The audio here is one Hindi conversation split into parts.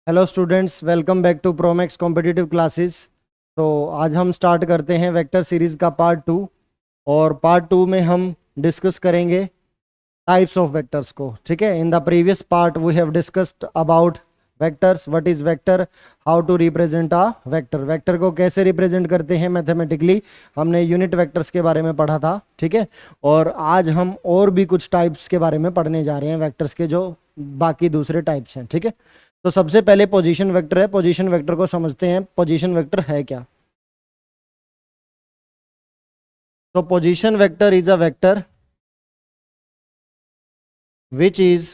Hello students, welcome back to Promax Competitive Classes. तो आज हम स्टार्ट करते हैं वेक्टर सीरीज़ का पार्ट 2। और पार्ट 2 में हम डिस्कस करेंगे टाइप्स ऑफ वेक्टर्स को। ठीक है, in the previous part we have discussed about vectors, what is vector, how to represent a vector, vector को कैसे रिप्रेजेंट करते हैं मैथमेटिकली। हमने यूनिट वेक्टर्स के बारे में पढ़ा था। ठीक है, और आज हम और भी कुछ टाइप्स के बारे में पढ़ने जा रहे हैं वेक्टर्स के, जो बाकी दूसरे टाइप्स हैं। ठीक है, तो सबसे पहले पोजीशन वेक्टर है। पोजीशन वेक्टर को समझते हैं, पोजीशन वेक्टर है क्या। तो position vector is a vector which is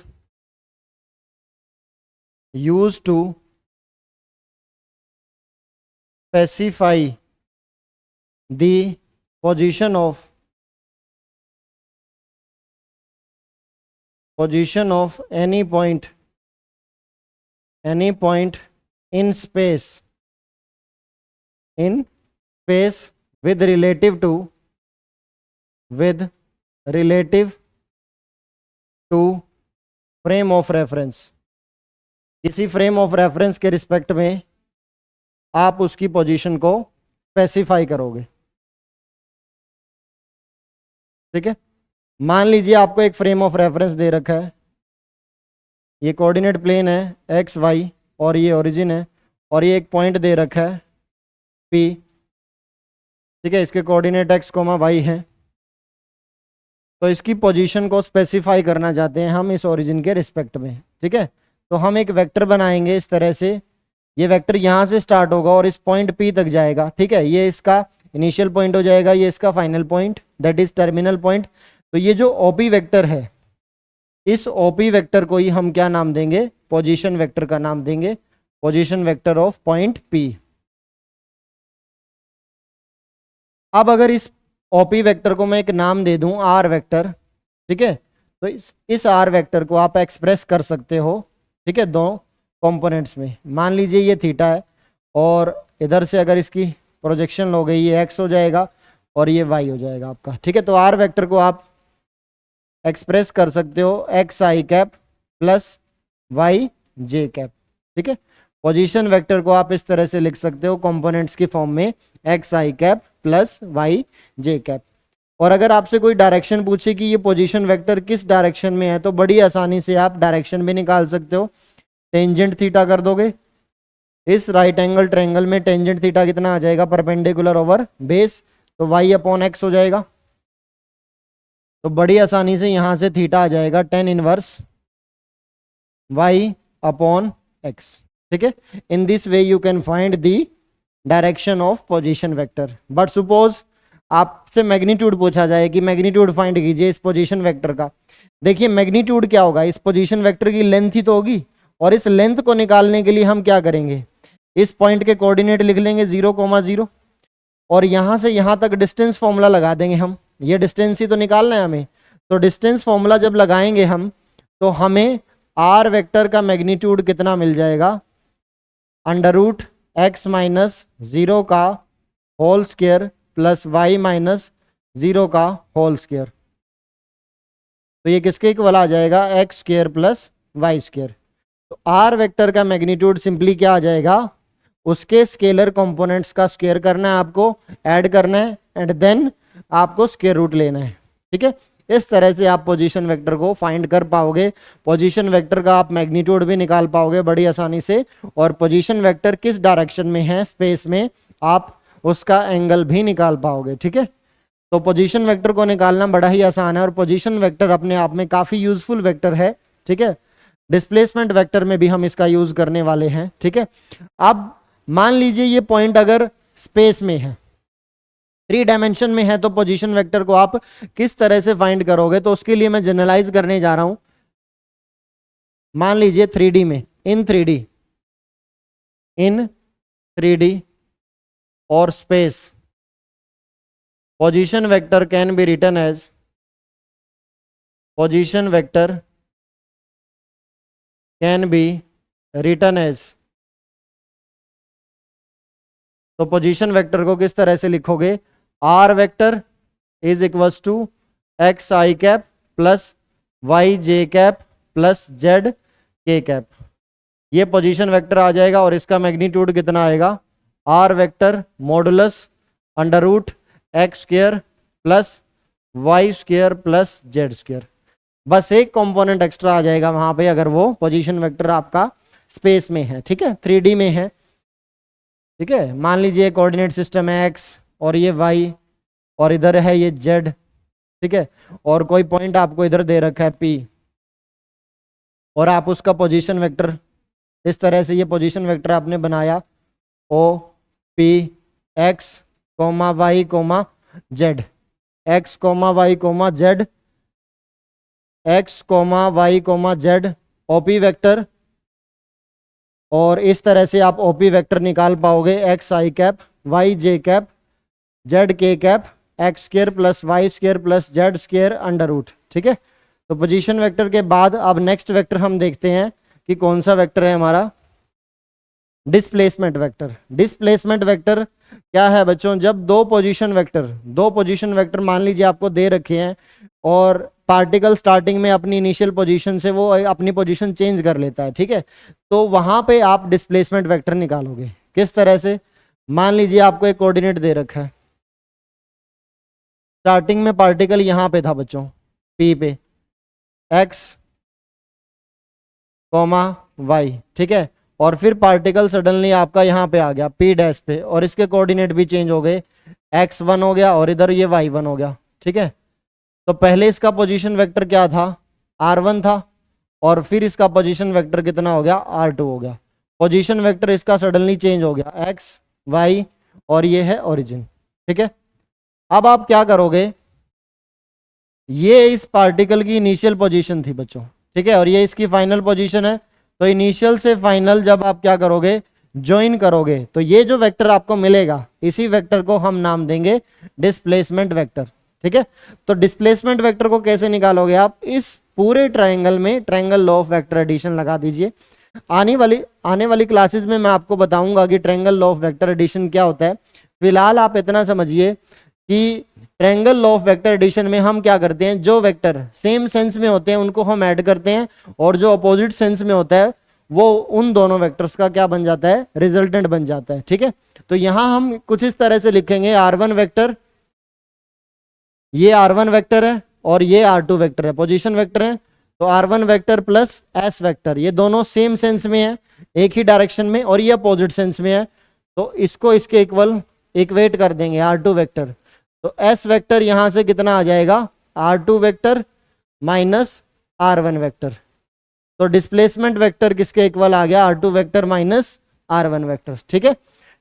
used to specify the position of any point in space with relative to frame of reference. किसी फ्रेम ऑफ रेफरेंस के रिस्पेक्ट में आप उसकी पोजीशन को स्पेसिफाई करोगे। ठीक है, मान लीजिए आपको एक फ्रेम ऑफ रेफरेंस दे रखा है, ये कोऑर्डिनेट प्लेन है एक्स वाई और ये ओरिजिन है, और ये एक पॉइंट दे रखा है पी। ठीक है, इसके कोऑर्डिनेट एक्स कोमा वाई है। तो इसकी पोजीशन को स्पेसिफाई करना चाहते हैं हम इस ओरिजिन के रिस्पेक्ट में। ठीक है, तो हम एक वेक्टर बनाएंगे इस तरह से। ये वेक्टर यहाँ से स्टार्ट होगा और इस पॉइंट पी तक जाएगा। ठीक है, ये इसका इनिशियल पॉइंट हो जाएगा, ये इसका final point, that is terminal point. तो ये जो ओपी वेक्टर है, इस ओपी वेक्टर को ही हम क्या नाम देंगे, पोजीशन वेक्टर का नाम देंगे, position vector of point P. अब अगर इस ओपी वेक्टर को मैं एक नाम दे दूं आर वेक्टर, ठीक है, तो इस आर वेक्टर को आप एक्सप्रेस कर सकते हो। ठीक है, दो कंपोनेंट्स में। मान लीजिए ये थीटा है और इधर से अगर इसकी प्रोजेक्शन हो गई, ये एक्स हो जाएगा और ये वाई हो जाएगा आपका। ठीक है, तो आर वेक्टर को आप एक्सप्रेस कर सकते हो x I cap plus Y J cap. ठीक है, पोजीशन वेक्टर को आप इस तरह से लिख सकते हो कंपोनेंट्स की फॉर्म में, x I cap plus Y J cap. और अगर आपसे कोई डायरेक्शन पूछे कि ये पोजीशन वेक्टर किस डायरेक्शन में है, तो बड़ी आसानी से आप डायरेक्शन भी निकाल सकते हो। टेंजेंट थीटा कर दोगे, इस राइट एंगल ट्रायंगल में टेंजेंट थीटा कितना आ जाएगा, परपेंडिकुलर ओवर बेस, तो वाई अपॉन एक्स हो जाएगा। तो बड़ी आसानी से यहां से थीटा आ जाएगा tan inverse y upon x. ठीक है, in this way you can find the direction of position vector. But suppose आपसे मैग्नीट्यूड पूछा जाए कि मैग्नीट्यूड फाइंड कीजिए इस पोजीशन वेक्टर का। देखिए मैग्नीट्यूड क्या होगा, इस पोजीशन वेक्टर की लेंथ ही तो होगी, और इस लेंथ को निकालने के लिए हम क्या करेंगे, इस पॉइंट के कोऑर्डिनेट लिख लेंगे 0,0 और यहां से यहां तक डिस्टेंस फॉर्मूला लगा देंगे हम। ये डिस्टेंस ही तो निकालना है हमें, तो डिस्टेंस फॉर्मूला जब लगाएंगे हम, तो हमें आर वेक्टर का मैग्नीट्यूड कितना मिल जाएगा, अंडर रूट एक्स माइनस 0 का whole square plus y minus 0 का होल स्क्वायर। तो ये किसके इक्वल आ जाएगा, x square plus Y square. तो आर वेक्टर का मैग्नीट्यूड सिंपली क्या आ जाएगा, उसके स्केलर कंपोनेंट्स का स्क्वायर करना है आपको, ऐड करना है, एंड देन आपको स्क्वायर रूट लेना है। ठीक है, इस तरह से आप पोजीशन वेक्टर को फाइंड कर पाओगे। पोजीशन वेक्टर का आप मैग्नीट्यूड भी निकाल पाओगे बड़ी आसानी से, और पोजीशन वेक्टर किस डायरेक्शन में है स्पेस में, आप उसका एंगल भी निकाल पाओगे। ठीक है, तो पोजीशन वेक्टर को निकालना बड़ा ही आसान है, और पोजीशन वेक्टर अपने आप में काफी यूजफुल वेक्टर है। ठीक है, डिस्प्लेसमेंट वेक्टर में भी हम इसका यूज करने वाले हैं। ठीक है, अब मान लीजिए ये पॉइंट अगर स्पेस में है, 3 डायमेंशन में है, तो पोजीशन वेक्टर को आप किस तरह से फाइंड करोगे, तो उसके लिए मैं जनरलाइज करने जा रहा हूं। मान लीजिए 3D में, इन 3D और space, position vector can be written as, position vector can be written as, तो पोजीशन वेक्टर को किस तरह से लिखोगे, R vector is equals to X I cap plus Y J cap plus Z K cap. ये पोजीशन वेक्टर आ जाएगा और इसका मैग्नीट्यूड कितना आएगा, R vector modulus under root X square plus Y square plus Z square. बस एक कंपोनेंट एक्स्ट्रा आ जाएगा वहां पे अगर वो पोजीशन वेक्टर आपका स्पेस में है, ठीक है, 3D में है, ठीक है। मान लीजिए कोऑर्डिनेट सिस्टम है एक्स और ये वाई और इधर है ये जेड, ठीक है, और कोई पॉइंट आपको इधर दे रखा है पी और आप उसका पोजीशन वेक्टर इस तरह से, ये पोजीशन वेक्टर आपने बनाया O P X comma Y comma Z, X comma Y comma Z, X comma Y comma Z OP vector, और इस तरह से आप ओपी वेक्टर निकाल पाओगे X I cap Y J cap Z K cap X square plus Y square plus Z square under root, ठीक है। तो पोजीशन वेक्टर के बाद अब नेक्स्ट वेक्टर हम देखते हैं कि कौन सा वेक्टर है हमारा, डिस्प्लेसमेंट वेक्टर। डिस्प्लेसमेंट वेक्टर क्या है बच्चों, जब दो पोजीशन वेक्टर मान लीजिए आपको दे रखे हैं और पार्टिकल स्टार्टिंग में अपनी इनिशियल पोजीशन से वो अपनी पोजीशन चेंज कर लेता है, ठीक है, तो वहां पे आप डिस्प्लेसमेंट वेक्टर निकालोगे। किस तरह से, मान लीजिए आपको एक कोऑर्डिनेट दे रखा है, स्टार्टिंग में पार्टिकल यहां पे था बच्चों पी पे एक्स कोमा वाई, ठीक है, और फिर पार्टिकल सडनली आपका यहाँ पे आ गया पी डैश पे और इसके कोऑर्डिनेट भी चेंज हो गए, x1 हो गया और इधर ये y1 हो गया, ठीक है। तो पहले इसका पोजीशन वेक्टर क्या था, r1 था, और फिर इसका पोजीशन वेक्टर कितना हो गया, r2 हो गया। पोजीशन वेक्टर इसका सडनली चेंज हो गया x y और ये है ओरिजिन, ठीक है। अब आप क्या करोगे, ये इस पार्टिकल की इनिशियल पोजीशन थी बच्चों, ठीक है, और ये इसकी फाइनल पोजीशन है। तो इनिशियल से फाइनल जब आप क्या करोगे, ज्वाइन करोगे, तो ये जो वेक्टर आपको मिलेगा इसी वेक्टर को हम नाम देंगे डिस्प्लेसमेंट वेक्टर, ठीक है। तो डिस्प्लेसमेंट वेक्टर को कैसे निकालोगे आप, इस पूरे ट्रायंगल में triangle law of vector addition लगा दीजिए। आने वाली क्लासेस में मैं आपको बताऊंगा कि triangle law of vector addition क्या होता है। फिलहाल आप इतना समझिए कि triangle law of vector addition में हम क्या करते हैं, जो वेक्टर सेम सेंस में होते हैं उनको हम ऐड करते हैं और जो अपोजिट सेंस में होता है वो उन दोनों वेक्टर्स का क्या बन जाता है, रिजल्टेंट बन जाता है, ठीक है। तो यहां हम कुछ इस तरह से लिखेंगे, r1 वेक्टर, ये r1 वेक्टर है और ये r2 वेक्टर है, पोजीशन वेक्टर है। तो r1 vector plus s vector, ये दोनों सेम सेंस में है, एक ही डायरेक्शन में, और ये अपोजिट सेंस में है, तो इसको इसके इक्वल इक्वेट कर देंगे r2 वेक्टर। तो s वेक्टर यहां से कितना आ जाएगा, r2 vector minus r1 vector. तो डिस्प्लेसमेंट वेक्टर किसके इक्वल आ गया, r2 vector minus r1 vector, ठीक है।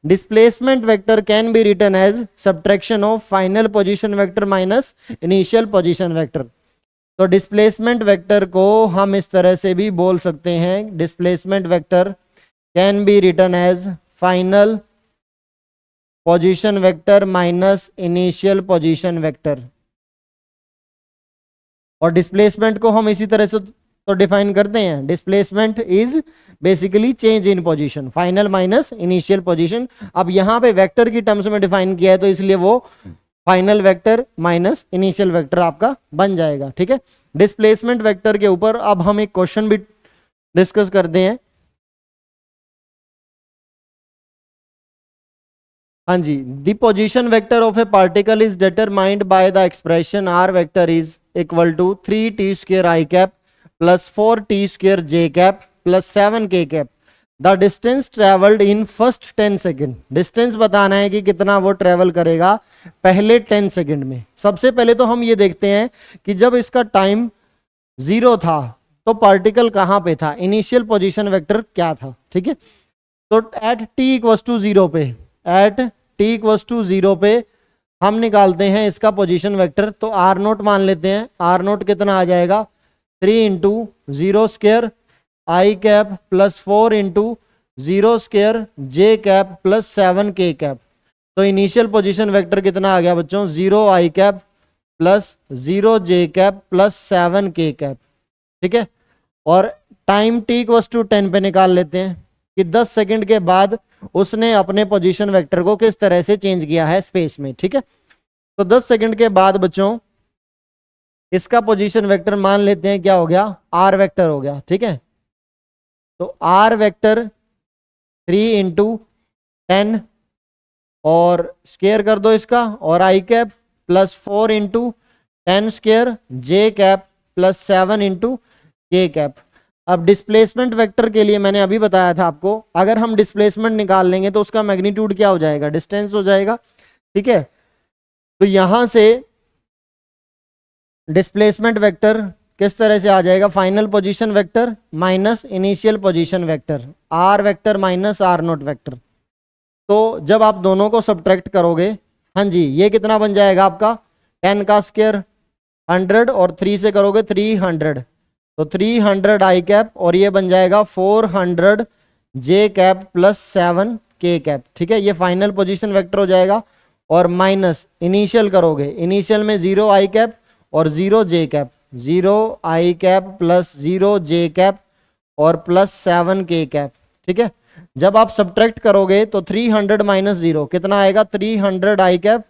Displacement vector can be written as subtraction of final position vector minus initial position vector. तो डिस्प्लेसमेंट वेक्टर को हम इस तरह से भी बोल सकते हैं, displacement vector can be written as final position vector minus initial position vector. और डिस्प्लेसमेंट को हम इसी तरह से तो डिफाइन करते हैं, displacement is basically change in position, final minus initial position. अब यहां पे वेक्टर की टर्म्स में डिफाइन किया है तो इसलिए वो final vector minus initial vector आपका बन जाएगा, ठीक है। डिस्प्लेसमेंट वेक्टर के ऊपर अब हम एक क्वेश्चन भी डिस्कस करते हैं। हाँ जी, the position vector of a particle is determined by the expression r vector is equal to 3t square i cap plus 4t square j cap plus 7k cap. The distance travelled in first 10 second, distance बताना है कि कितना वो ट्रेवल करेगा पहले 10 सेकेंड में। सबसे पहले तो हम ये देखते हैं कि जब इसका टाइम 0 था तो पार्टिकल कहाँ पे था, इनिशियल पोजीशन वेक्टर क्या था, ठीक है। तो एट t इक्वल्स टू 0 पे, एट t इक्वल्स टू 0 पे हम निकालते हैं इसका पोजीशन वेक्टर। तो r नोट मान लेते हैं, r नोट कितना आ जाएगा, 3 into 0 square i cap plus 4 into 0 square j cap plus 7k cap. तो इनिशियल पोजीशन वेक्टर कितना आ गया बच्चों, 0 i cap plus 0 j cap plus 7k cap, ठीक है। और टाइम t इक्वल्स टू 10 पे निकाल लेते हैं कि 10 सेकंड के बाद उसने अपने पोजीशन वेक्टर को किस तरह से चेंज किया है स्पेस में, ठीक है। तो 10 सेकंड के बाद बच्चों इसका पोजीशन वेक्टर मान लेते हैं क्या हो गया, r वेक्टर हो गया, ठीक है। तो आर वेक्टर 3 इंटू 10 और स्केयर कर दो इसका, और आई कैप प्लस 4 इंटू 10 स्केयर जे कैप प्लस 7 इंटू के कैप। अब डिस्प्लेसमेंट वेक्टर के लिए मैंने अभी बताया था आपको, अगर हम डिस्प्लेसमेंट निकाल लेंगे तो उसका मैग्नीट्यूड क्या हो जाएगा, डिस्टेंस हो जाएगा। ठीक है, तो यहां से डिस्प्लेसमेंट वेक्टर किस तरह से आ जाएगा, final position vector minus initial position vector, R vector minus R naught vector. तो जब आप दोनों को सब्ट्रैक्ट करोगे, हाँ जी, ये कितना बन जाएगा आपका 10 का स्क्वायर 100 और 3 से करोगे 300, तो 300 आई कैप और ये बन जाएगा 400 जे कैप प्लस 7 के कैप। ठीक है, ये फाइनल पोजीशन वेक्टर हो जाएगा। और माइनस इनिशियल करोगे, इनिशियल में 0 आई कैप और 0 जे कैप, 0 आई कैप प्लस 0 जे कैप और प्लस 7 के कैप। ठीक है, जब आप सब्ट्रैक्ट करोगे तो 300 माइनस 0 कितना आएगा, 300 आई कैप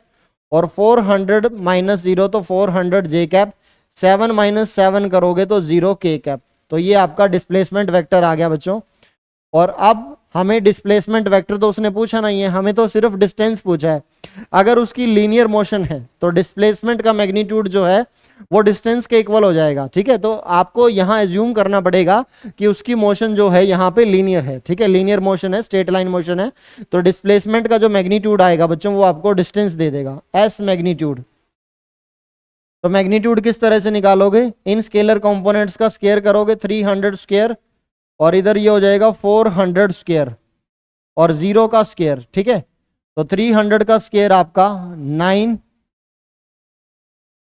और 400 माइनस 0 तो 400 जे कैप, 7 माइनस 7 करोगे तो 0 के कैप। तो ये आपका डिस्प्लेसमेंट वेक्टर आ गया बच्चों। और अब हमें डिस्प्लेसमेंट वेक्टर तो उसने पूछा नहीं है, हमें तो सिर्फ डिस्टेंस पूछा है। अगर उसकी लीनियर मोशन है तो डिस्प्लेसमेंट का मैग्नीट्यूड जो है वो डिस्टेंस के इक्वल हो जाएगा। ठीक है, तो आपको यहां एज्यूम करना पड़ेगा कि उसकी मोशन जो है यहां पे लीनियर है। ठीक है, लीनियर मोशन है, स्ट्रेट लाइन मोशन है, तो डिस्प्लेसमेंट का जो मैग्नीट्यूड आएगा बच्चों वो आपको डिस्टेंस दे देगा, एस मैग्नीट्यूड। तो मैग्नीट्यूड किस तरह से निकालोगे, इन स्केलर कंपोनेंट्स का स्क्वायर करोगे 300 स्क्वायर और इधर ये हो जाएगा 400 स्क्वायर और 0 का स्क्वायर। ठीक है, तो 300 का स्क्वायर आपका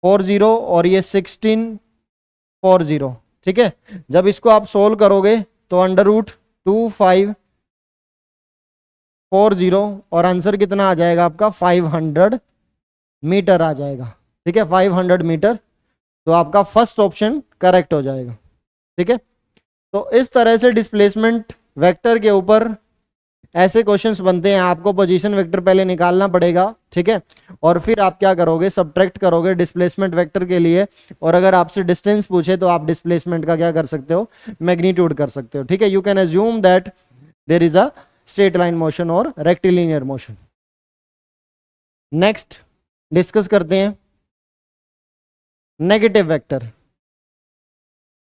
940 और ये 1640। ठीक है, जब इसको आप सोल्व करोगे तो √2540 और आंसर कितना आ जाएगा आपका 500 मीटर आ जाएगा। ठीक है, 500 मीटर, तो आपका फर्स्ट ऑप्शन करेक्ट हो जाएगा। ठीक है, तो इस तरह से डिस्प्लेसमेंट वेक्टर के ऊपर ऐसे क्वेश्चंस बनते हैं। आपको पोजीशन वेक्टर पहले निकालना पड़ेगा। ठीक है, और फिर आप क्या करोगे, सब्ट्रैक्ट करोगे डिस्प्लेसमेंट वेक्टर के लिए, और अगर आपसे डिस्टेंस पूछे तो आप डिस्प्लेसमेंट का क्या कर सकते हो, मैग्नीट्यूड कर सकते हो। ठीक है, you can assume that there is a straight line motion और रेक्टिलिनियर मोशन। नेक्स्ट डिस्कस करते हैं नेगेटिव वेक्टर।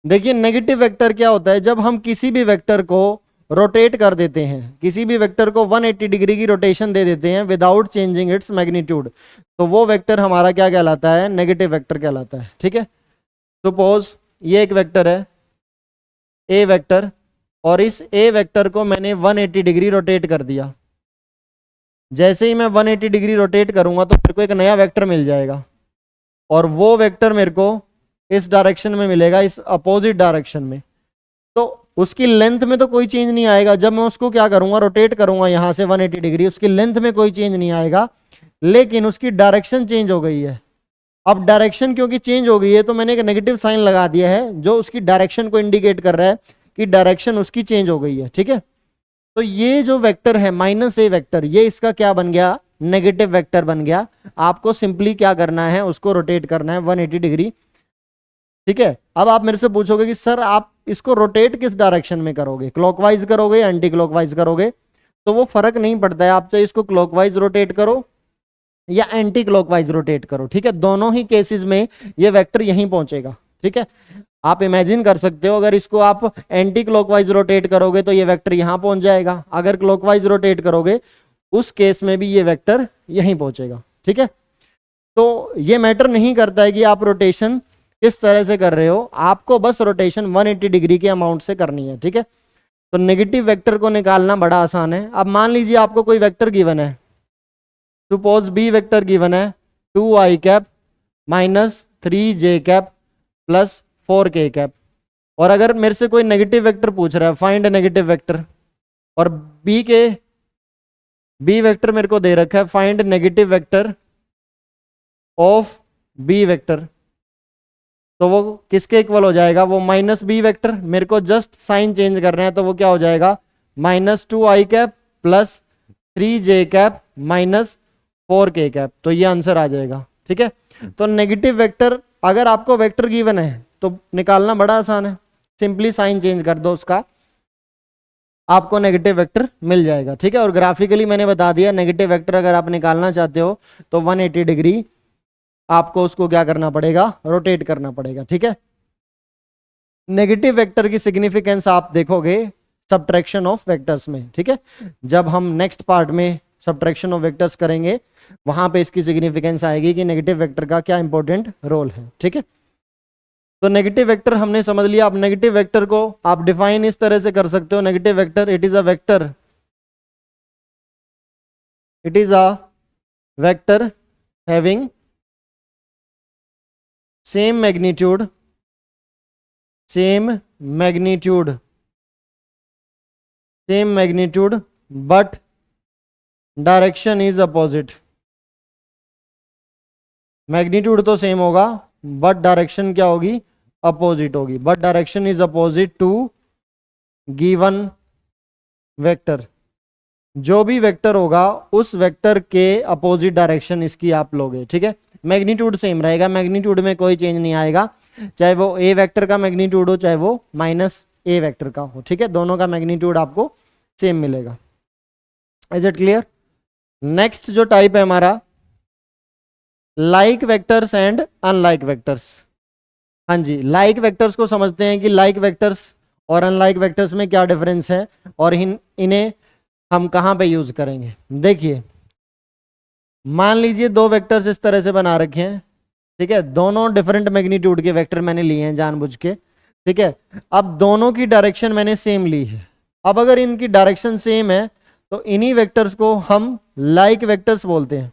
देखिए नेगेटिव वेक्टर क्या होता है, जब हम किसी भी वेक्टर को रोटेट कर देते हैं, किसी भी वेक्टर को 180 डिग्री की रोटेशन दे देते हैं विदाउट चेंजिंग इट्स मैग्नीट्यूड, तो वो वेक्टर हमारा क्या कहलाता है, नेगेटिव वेक्टर कहलाता है। ठीक है, सपोज ये एक वेक्टर है ए वेक्टर, और इस ए वेक्टर को मैंने 180 डिग्री रोटेट कर दिया। जैसे ही मैं 180 डिग्री रोटेट करूंगा तो मेरे को एक नया वेक्टर मिल जाएगा, और वो वेक्टर मेरे को इस डायरेक्शन में मिलेगा, इस अपोजिट डायरेक्शन में। तो उसकी लेंथ में तो कोई चेंज नहीं आएगा, जब मैं उसको क्या करूंगा, रोटेट करूंगा यहां से 180 डिग्री, उसकी लेंथ में कोई चेंज नहीं आएगा, लेकिन उसकी डायरेक्शन चेंज हो गई है। अब डायरेक्शन क्योंकि चेंज हो गई है तो मैंने एक नेगेटिव साइन लगा दिया है जो उसकी डायरेक्शन को इंडिकेट कर रहा है कि डायरेक्शन उसकी चेंज हो गई है। ठीक है, तो ये जो वेक्टर है -a वेक्टर, ये इसका क्या बन गया, नेगेटिव वेक्टर बन गया। आपको सिंपली क्या करना है, उसको रोटेट करना है 180 डिग्री। ठीक है, अब आप मेरे से पूछोगे कि सर आप इसको रोटेट किस डायरेक्शन में करोगे, क्लॉकवाइज करोगे या एंटी क्लॉकवाइज करोगे, तो वो फर्क नहीं पड़ता है, आप चाहे इसको क्लॉकवाइज रोटेट करो या एंटी क्लॉकवाइज रोटेट करो। ठीक है, दोनों ही केसेस में ये वेक्टर यहीं पहुंचेगा। ठीक है, आप इमेजिन कर सकते हो, अगर इसको आप एंटी क्लॉकवाइज रोटेट करोगे तो ये वेक्टर यहां पहुंच जाएगा, अगर क्लॉकवाइज रोटेट करोगे उस केस में भी ये वेक्टर यहीं पहुंचेगा। ठीक है, तो ये मैटर नहीं करता है कि आप रोटेशन किस तरह से कर रहे हो, आपको बस रोटेशन 180 डिग्री के अमाउंट से करनी है। ठीक है, तो नेगेटिव वेक्टर को निकालना बड़ा आसान है। अब मान लीजिए आपको कोई वेक्टर गिवन है, सपोज बी वेक्टर गिवन है 2i cap minus 3j cap plus 4k cap, और अगर मेरे से कोई नेगेटिव वेक्टर पूछ रहा है, फाइंड नेगेटिव वेक्टर, और बी वेक्टर मेरे को दे रखा है, find negative vector of B vector, तो वो किसके इक्वल हो जाएगा, वो -b वेक्टर। मेरे को जस्ट साइन चेंज करना है, तो वो क्या हो जाएगा, -2i cap plus 3j cap minus 4k cap, तो ये आंसर आ जाएगा। ठीक है, तो नेगेटिव वेक्टर अगर आपको वेक्टर गिवन है तो निकालना बड़ा आसान है, सिंपली साइन चेंज कर दो उसका, आपको नेगेटिव वेक्टर मिल जाएगा। ठीक है, और ग्राफिकली मैंने बता दिया नेगेटिव वेक्टर अगर आप निकालना चाहते हो तो 180 डिग्री आपको उसको क्या करना पड़ेगा, रोटेट करना पड़ेगा। ठीक है, नेगेटिव वेक्टर की सिग्निफिकेंस आप देखोगे सब्ट्रैक्शन ऑफ वेक्टर्स में। ठीक है, जब हम नेक्स्ट पार्ट में सब्ट्रैक्शन ऑफ वेक्टर्स करेंगे वहां पे इसकी सिग्निफिकेंस आएगी कि नेगेटिव वेक्टर का क्या इंपॉर्टेंट रोल है। ठीक है, तो नेगेटिव वेक्टर हमने समझ लिया। अब नेगेटिव वेक्टर को आप डिफाइन इस तरह से कर सकते हो, negative vector it is a vector, it is a vector having same magnitude, same magnitude, same magnitude but direction is opposite. Magnitude तो सेम होगा बट डायरेक्शन क्या होगी, अपोजिट होगी। But direction is opposite to given vector. जो भी वेक्टर होगा उस वेक्टर के अपोजिट डायरेक्शन इसकी आप लोगे। ठीक है, मैग्नीट्यूड सेम रहेगा, मैग्नीट्यूड में कोई चेंज नहीं आएगा, चाहे वो ए वेक्टर का मैग्नीट्यूड हो चाहे वो माइनस ए वेक्टर का हो। ठीक है, दोनों का मैग्नीट्यूड आपको सेम मिलेगा। Is it clear? नेक्स्ट जो टाइप है हमारा like vectors and unlike vectors. हाँ जी, लाइक वेक्टर्स को समझते हैं कि लाइक वेक्टर्स और अनलाइक वेक्टर्स में क्या डिफरेंस है और इन्हें हम कहाँ पे यूज करेंगे। देखिए, मान लीजिए दो वेक्टर्स इस तरह से बना रखे हैं। ठीक है, दोनों डिफरेंट मैग्नीट्यूड के वेक्टर मैंने लिए हैं जानबूझ के। ठीक है, अब दोनों की डायरेक्शन मैंने सेम ली है। अब अगर इनकी डायरेक्शन सेम है तो इन्हीं वेक्टर्स को हम लाइक वेक्टर्स बोलते हैं,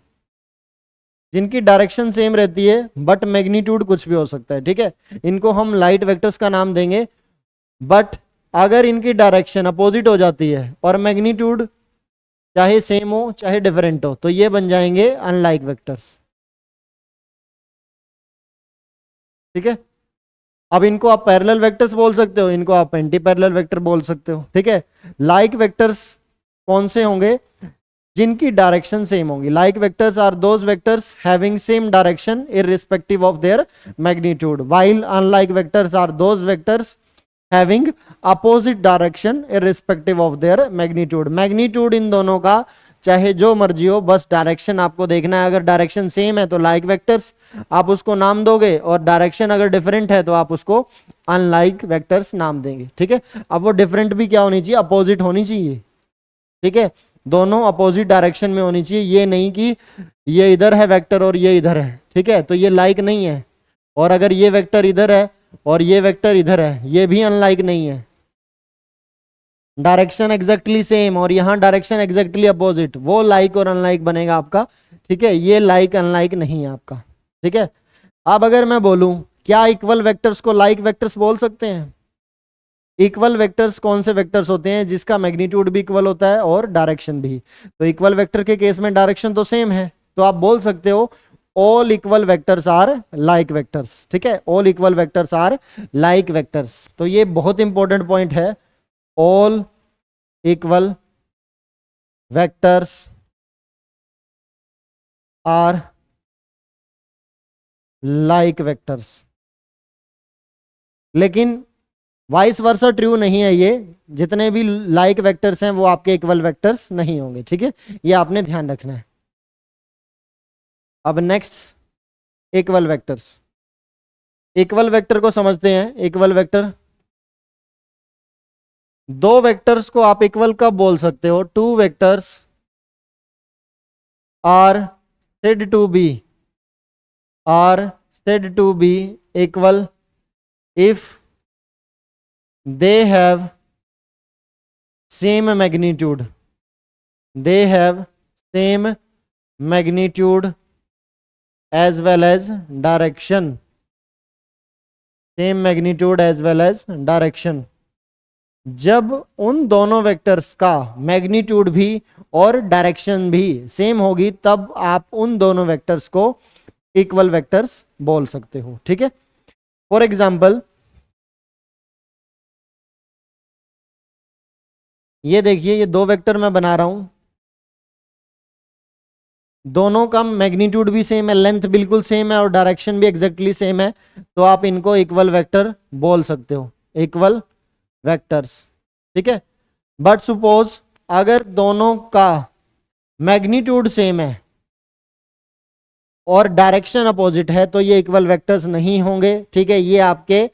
जिनकी डायरेक्शन सेम रहती है बट मैग्नीट्यूड कुछ भी हो सकता है। ठीक है, इनको हम लाइट वेक्टर्स का नाम देंगे। बट अगर इनकी डायरेक्शन अपोजिट हो जाती है और मैग्नीट्यूड चाहे सेम हो चाहे डिफरेंट हो तो ये बन जाएंगे अनलाइक वेक्टर्स। ठीक है, अब इनको आप पैरेलल वेक्टर्स बोल सकते हो, इनको आप एंटी पैरेलल वेक्टर बोल सकते हो। ठीक है, लाइक वेक्टर्स कौन से होंगे, जिनकी डायरेक्शन सेम होगी। Like vectors are those vectors having same direction irrespective of their magnitude, while unlike vectors are those vectors having opposite direction irrespective of their magnitude. Magnitude इन दोनों का चाहे जो मर्जी हो, बस डायरेक्शन आपको देखना है। अगर डायरेक्शन सेम है तो लाइक वेक्टर्स आप उसको नाम दोगे, और डायरेक्शन अगर डिफरेंट है तो आप उसको अनलाइक वेक्टर्स नाम देंगे। ठीक है, अब वो डिफरेंट भी क्या होनी चाहिए, अपोजिट होनी चाहिए। ठीक है, दोनों अपोजिट डायरेक्शन में होनी चाहिए, ये नहीं कि ये इधर है वेक्टर और ये इधर है। ठीक है, तो ये लाइक नहीं है। और अगर ये वेक्टर इधर है और ये वेक्टर इधर है, ये भी अनलाइक नहीं है। डायरेक्शन एग्जैक्टली सेम और यहां डायरेक्शन एग्जैक्टली अपोजिट, वो लाइक और अनलाइक बनेगा आपका। ठीक है, ये लाइक अनलाइक नहीं है आपका। ठीक है, अब अगर मैं बोलूं क्या इक्वल वेक्टर्स को लाइक वेक्टर्स बोल सकते हैं? इक्वल वेक्टर्स कौन से वेक्टर्स होते हैं जिसका मैग्नीट्यूड भी इक्वल होता है और डायरेक्शन भी। तो इक्वल वेक्टर के केस में डायरेक्शन तो सेम है, तो आप बोल सकते हो all equal vectors are like vectors. ठीक है, all equal vectors are like vectors. तो ये बहुत इंपॉर्टेंट पॉइंट है, all equal vectors are like vectors. लेकिन वाइस वर्सा ट्रू नहीं है, ये जितने भी लाइक वेक्टर्स हैं वो आपके इक्वल वेक्टर्स नहीं होंगे। ठीक है, ये आपने ध्यान रखना है। अब next equal vectors. Equal vector को समझते हैं। इक्वल वेक्टर, दो वेक्टर्स को आप इक्वल कब बोल सकते हो? Two vectors are said to be equal if they have same magnitude, they have same magnitude as well as direction, same magnitude as well as direction। जब उन दोनों वेक्टर्स का मैग्नीट्यूड भी और डायरेक्शन भी सेम होगी तब आप उन दोनों वेक्टर्स को इक्वल वेक्टर्स बोल सकते हो। ठीक है, फॉर एग्जाम्पल ये देखिए, ये दो वेक्टर मैं बना रहा हूं, दोनों का मैग्नीट्यूड भी सेम है, लेंथ बिल्कुल सेम है और डायरेक्शन भी एग्जैक्टली सेम है, तो आप इनको इक्वल वेक्टर बोल सकते हो, इक्वल वेक्टर्स। ठीक है, बट सपोज अगर दोनों का मैग्नीट्यूड सेम है और डायरेक्शन अपोजिट है तो ये इक्वल वेक्टर्स नहीं होंगे, ठीक है, ये आपके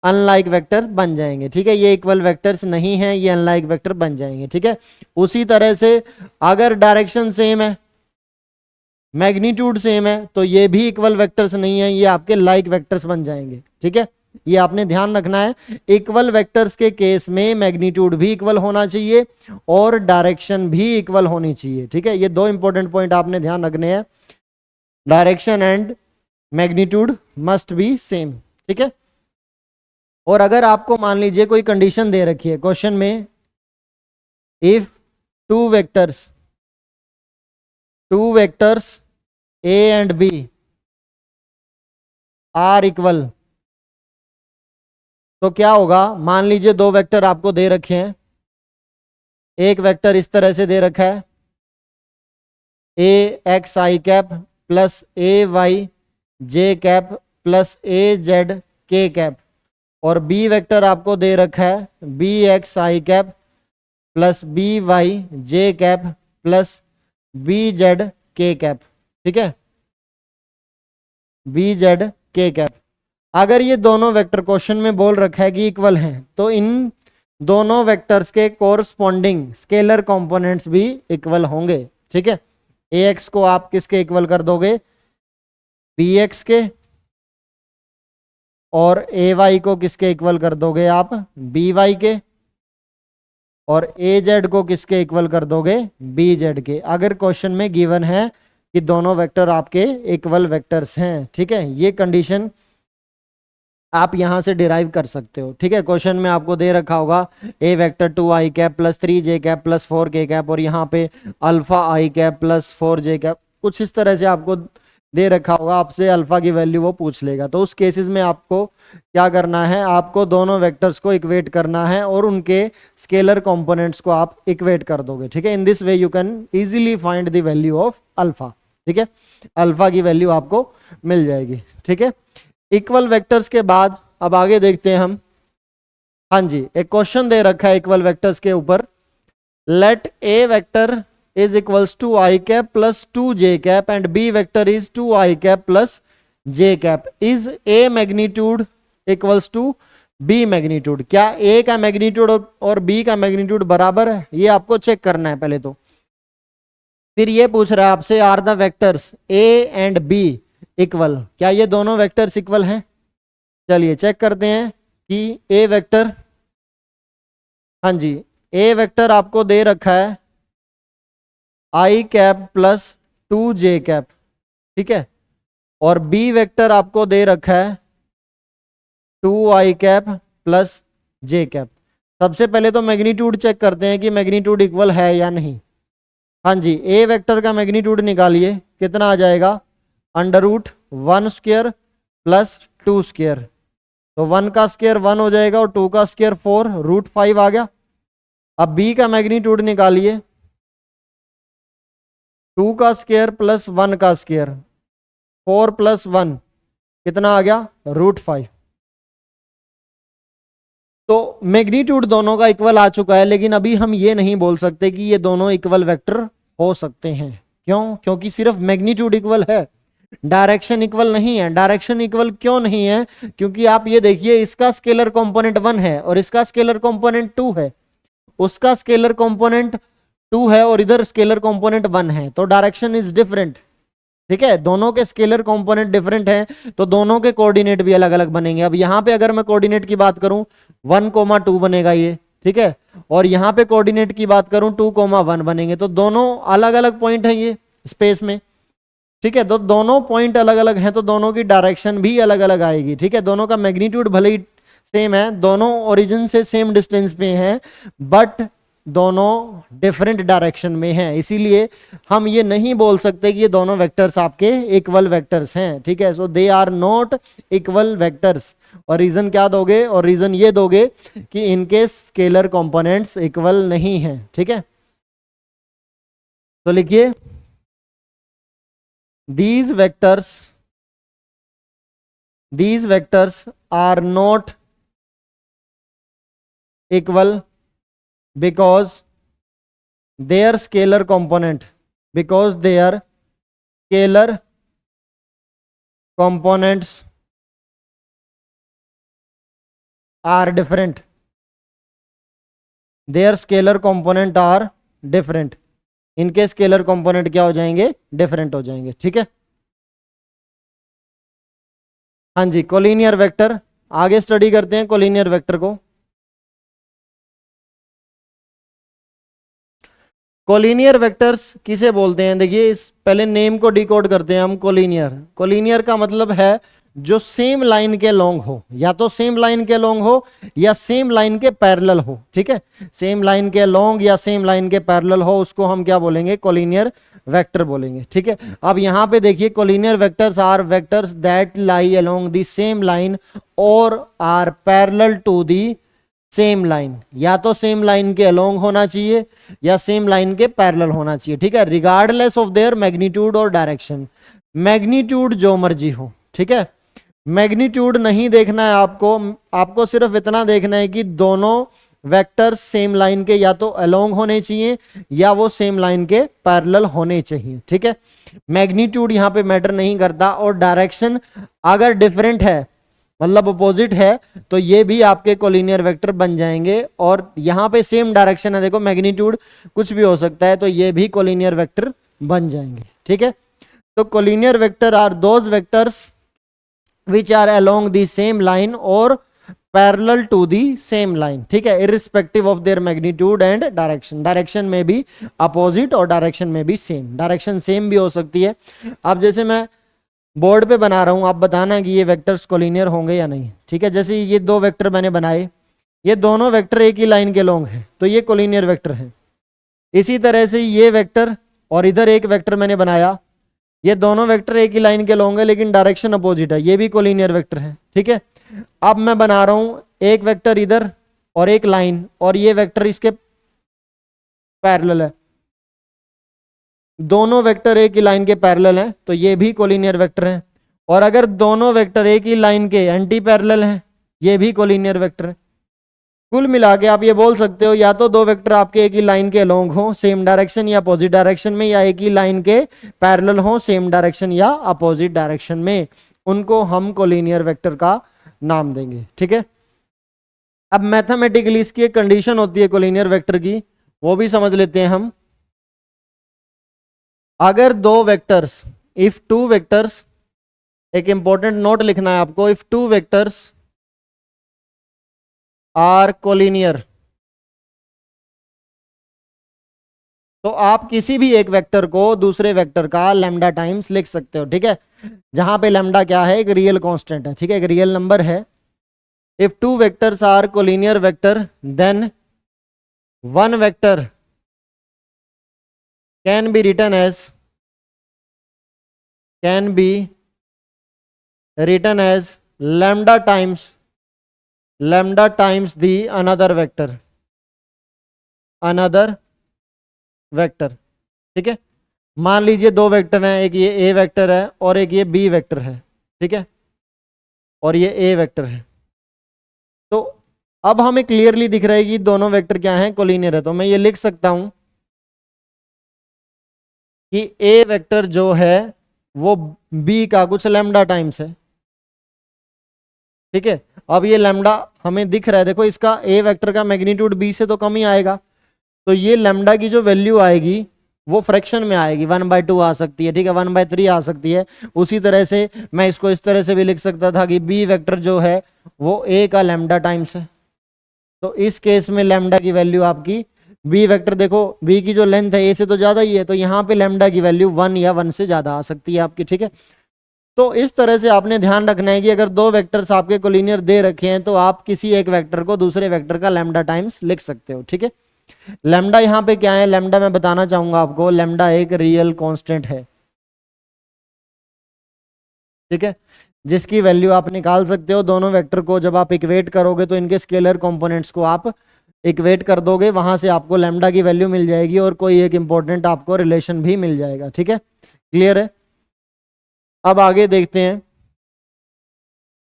अनलाइक वेक्टर बन जाएंगे, ठीक है, ये इक्वल वेक्टर्स नहीं है, ये अनलाइक वेक्टर बन जाएंगे, ठीक है। उसी तरह से अगर डायरेक्शन सेम है, मैग्नीट्यूड सेम है, तो ये भी इक्वल वेक्टर्स नहीं है, ये आपके लाइक वेक्टर्स बन जाएंगे, ठीक है। ये आपने ध्यान रखना है, इक्वल वेक्टर्स के केस में मैग्नीट्यूड भी इक्वल होना चाहिए और डायरेक्शन भी इक्वल होनी चाहिए, ठीक है। ये दो इंपॉर्टेंट पॉइंट आपने ध्यान रखने हैं, direction and magnitude must be same, ठीक है। और अगर आपको मान लीजिए कोई कंडीशन दे रखी है क्वेश्चन में, if two vectors A and B are equal, तो क्या होगा, मान लीजिए दो वेक्टर आपको दे रखे हैं, एक वेक्टर इस तरह से दे रखा है ए x I cap plus A Y J cap plus A Z K cap, और बी वेक्टर आपको दे रखा है B x I cap plus B Y J cap plus B Z K cap, ठीक है, बी जेड के कैप। अगर ये दोनों वेक्टर क्वेश्चन में बोल रखा है कि इक्वल हैं, तो इन दोनों वेक्टर्स के कोरस्पॉन्डिंग स्केलर कंपोनेंट्स भी इक्वल होंगे, ठीक है। ए एक्स को आप किसके इक्वल कर दोगे, बी एक्स के, और ए वाई को किसके इक्वल कर दोगे आप, बी वाई के, और ए जेड को किसके इक्वल कर दोगे, बी जेड के, अगर क्वेश्चन में गिवन है कि दोनों वेक्टर आपके इक्वल वेक्टर्स हैं, ठीक है। ये कंडीशन आप यहां से डिराइव कर सकते हो, ठीक है। क्वेश्चन में आपको दे रखा होगा ए वेक्टर 2 आई कैप प्लस 3 जे कैप प्लस 4 के कैप, और यहाँ पे अल्फा आई कैप प्लस 4 जे कैप, कुछ इस तरह से आपको दे रखा होगा, आपसे अल्फा की वैल्यू वो पूछ लेगा। तो उस केसेस में आपको क्या करना है, आपको दोनों वेक्टर्स को इक्वेट करना है और उनके स्केलर कंपोनेंट्स को आप इक्वेट कर दोगे, ठीक है। In this way you can easily find the value of alpha, ठीक है, अल्फा की वैल्यू आपको मिल जाएगी, ठीक है। इक्वल वेक्टर्स के बाद अब आगे देखते हैं हम, हाँ जी, एक क्वेश्चन दे रखा है इक्वल वेक्टर्स के ऊपर, let A vector is equals to I cap plus 2 j cap and B vector is 2 I cap plus j cap. Is A magnitude equals to B magnitude? क्या A का मैग्नीट्यूड और B का मैग्नीट्यूड बराबर है, ये आपको चेक करना है पहले तो। फिर ये पूछ रहा है आपसे, are the vectors A and B equal, क्या ये दोनों वेक्टर्स इक्वल हैं? चलिए चेक करते हैं कि A वेक्टर, हाँ जी, A वेक्टर आपको दे रखा है आई कैप प्लस 2 जे कैप, ठीक है, और बी वेक्टर आपको दे रखा है 2 आई कैप प्लस जे कैप। सबसे पहले तो मैग्नीट्यूड चेक करते हैं कि मैग्नीट्यूड इक्वल है या नहीं। हाँ जी, ए वेक्टर का मैग्नीट्यूड निकालिए, कितना आ जाएगा, under root 1 square plus 2 square, तो 1 का स्क्वायर 1 हो जाएगा और 2 का स्क्वायर 4, रूट 5 आ गया। अब बी का मैग्नीट्यूड निकालिए, 2 का स्क्वायर प्लस 1 का स्क्वायर, 4 प्लस 1 कितना आ गया, रूट 5। तो मैग्नीट्यूड दोनों का इक्वल आ चुका है, लेकिन अभी हम ये नहीं बोल सकते कि ये दोनों इक्वल वेक्टर हो सकते हैं। क्यों? क्योंकि सिर्फ मैग्नीट्यूड इक्वल है, डायरेक्शन इक्वल नहीं है। डायरेक्शन इक्वल क्यों नहीं है? क्योंकि आप ये देखिए, इसका स्केलर कंपोनेंट 1 है और इसका स्केलर कंपोनेंट 2 है, उसका स्केलर कंपोनेंट 2 है और इधर स्केलर कंपोनेंट 1 है, तो डायरेक्शन इज डिफरेंट, ठीक है। दोनों के स्केलर कंपोनेंट डिफरेंट हैं तो दोनों के कोऑर्डिनेट भी अलग अलग बनेंगे। अब यहां पे अगर मैं कोऑर्डिनेट की बात करूं 1,2 बनेगा ये, ठीक है, और यहां पे कोऑर्डिनेट की बात करूं 2,1 बनेंगे, तो दोनों अलग अलग पॉइंट हैं ये स्पेस में, ठीक है। तो दोनों पॉइंट अलग अलग हैं तो दोनों की डायरेक्शन भी अलग अलग आएगी, ठीक है। दोनों का मैग्नीट्यूड भले ही सेम है, दोनों ओरिजिन से सेम डिस्टेंस पे हैं, बट दोनों डिफरेंट डायरेक्शन में हैं, इसीलिए हम ये नहीं बोल सकते कि ये दोनों वेक्टर्स आपके इक्वल वेक्टर्स हैं, ठीक है। So they are not equal vectors. और रीजन क्या दोगे? और रीजन ये दोगे कि इनके स्केलर कंपोनेंट्स इक्वल नहीं हैं, ठीक है। तो लिखिए, these vectors are not equal because their scalar component, because their scalar components are different, their scalar component are different, इनके स्केलर कंपोनेंट क्या हो जाएंगे, डिफरेंट हो जाएंगे। ठीक है, हाँ जी, कोलिनियर वेक्टर आगे स्टडी करते हैं कोलिनियर वेक्टर को। कोलिनियर वेक्टर्स किसे बोलते हैं, देखिए इस पहले नेम को डिकोड करते हैं हम। कोलिनियर, कोलिनियर का मतलब है जो सेम लाइन के लॉन्ग हो, या तो सेम लाइन के लॉन्ग हो या सेम लाइन के पैरेलल हो। ठीक है, सेम लाइन के लॉन्ग या सेम लाइन के पैरेलल हो, उसको हम क्या बोलेंगे, कोलिनियर वेक्टर बोलेंगे। ठीक है, अब यहां पे देखिए collinear vectors are vectors that lie along the same line और are parallel to the same line, या तो सेम लाइन के अलोंग होना चाहिए या सेम लाइन के पैरेलल होना चाहिए। ठीक है, रिगार्डलेस ऑफ देयर मैग्नीट्यूड और डायरेक्शन, मैग्नीट्यूड जो मर्जी हो। ठीक है, मैग्नीट्यूड नहीं देखना है आपको, आपको सिर्फ इतना देखना है कि दोनों वेक्टर्स सेम लाइन के या तो अलोंग होने चाहिए या वो सेम लाइन के पैरेलल होने चाहिए। ठीक है, मैग्नीट्यूड यहां पे मैटर नहीं करता, और डायरेक्शन अगर डिफरेंट है मतलब अपोजिट है तो ये भी आपके कोलिनियर वेक्टर बन जाएंगे। और यहां पे सेम डायरेक्शन है, देखो मैग्नीट्यूड कुछ भी हो सकता है, तो ये भी कोलिनियर वेक्टर बन जाएंगे। ठीक है, तो collinear vector are those vectors which are along the same line और parallel to the same line. ठीक है, irrespective of their magnitude and direction, direction में भी अपोजिट और डायरेक्शन में भी सेम, डायरेक्शन सेम भी हो सकती है। अब जैसे मैं बोर्ड पे बना रहा हूं, आप बताना कि ये वेक्टर्स कोलिनियर होंगे या नहीं। ठीक है, जैसे ये दो वेक्टर मैंने बनाए, ये दोनों वेक्टर एक ही लाइन के लॉन्ग है तो ये कोलिनियर वेक्टर है। इसी तरह से ये वेक्टर और इधर एक वेक्टर मैंने बनाया, ये दोनों वेक्टर एक ही लाइन के लॉन्ग है लेकिन डायरेक्शन अपोजिट है, ये भी कोलिनियर वेक्टर है। ठीक है, अब मैं बना रहा हूं एक वेक्टर इधर और एक लाइन, और ये वेक्टर इसके पैरेलल है, दोनों वेक्टर एक ही लाइन के पैरेलल हैं तो ये भी कोलिनियर वेक्टर है। और अगर दोनों वेक्टर एक ही लाइन के एंटी पैरेलल हैं, ये भी कोलिनियर वेक्टर है। कुल मिला के आप ये बोल सकते हो या तो दो वेक्टर आपके एक ही लाइन के अलोंग हो सेम डायरेक्शन या अपोजिट डायरेक्शन में, या एक ही लाइन के पैरेलल हो सेम डायरेक्शन या अपोजिट डायरेक्शन में, उनको हम कोलिनियर वेक्टर का नाम देंगे। ठीक है, अब मैथमेटिकली इसकी एक कंडीशन होती है कोलिनियर वेक्टर की, वो भी समझ लेते हैं हम। अगर दो वेक्टर्स, इफ टू वेक्टर्स, एक इंपॉर्टेंट नोट लिखना है आपको, if two vectors are collinear, तो आप किसी भी एक वेक्टर को दूसरे वेक्टर का लैम्डा टाइम्स लिख सकते हो। ठीक है, जहां पे लैम्डा क्या है, एक रियल कांस्टेंट है। ठीक है, एक रियल नंबर है। If two vectors are collinear vector then one vector can be written as, can be written as lambda times, lambda times the another vector, another vector. ठीक है, मान लीजिए दो वेक्टर हैं, एक ये ए वेक्टर है और एक ये बी वेक्टर है। ठीक है, और ये ए वेक्टर है, तो अब हमें क्लियरली दिख रहा है कि दोनों वेक्टर क्या हैं, कोलिनियर है। तो मैं ये लिख सकता हूं कि ए वेक्टर जो है वो बी का कुछ लैम्डा टाइम्स है। ठीक है, अब ये लैम्डा हमें दिख रहा है, देखो इसका ए वेक्टर का मैग्नीट्यूड बी से तो कम ही आएगा, तो ये लैम्डा की जो वैल्यू आएगी वो फ्रैक्शन में आएगी, 1/2 आ सकती है। ठीक है, 1/3 आ सकती है। उसी तरह से मैं इसको इस तरह से भी लिख सकता था कि बी वेक्टर जो है वो ए का लैम्डा टाइम्स है। तो इस केस में लैम्डा की वैल्यू आपकी, बी वेक्टर देखो बी की जो लेंथ है ए से तो ज्यादा ही है, तो यहाँ पे लैम्डा की वैल्यू 1 या 1 से ज्यादा आ सकती है आपकी। ठीक है, तो इस तरह से आपने ध्यान रखना है कि अगर दो वेक्टर्स आपके कोलिनियर दे रखे हैं तो आप किसी एक वेक्टर को दूसरे वेक्टर का लैम्डा टाइम्स लिख सकते हो। ठीक है, लैम्डा यहाँ पे क्या है, लैम्डा मैं बताना चाहूंगा आपको, लैम्डा एक रियल कांस्टेंट है। ठीक है, जिसकी वैल्यू आप निकाल सकते हो। दोनों वेक्टर को जब आप इक्वेट करोगे तो इनके स्केलर कंपोनेंट्स को आप इक्वेट कर दोगे, वहां से आपको लैम्डा की वैल्यू मिल जाएगी और कोई एक इंपॉर्टेंट आपको रिलेशन भी मिल जाएगा। ठीक है, क्लियर है। अब आगे देखते हैं।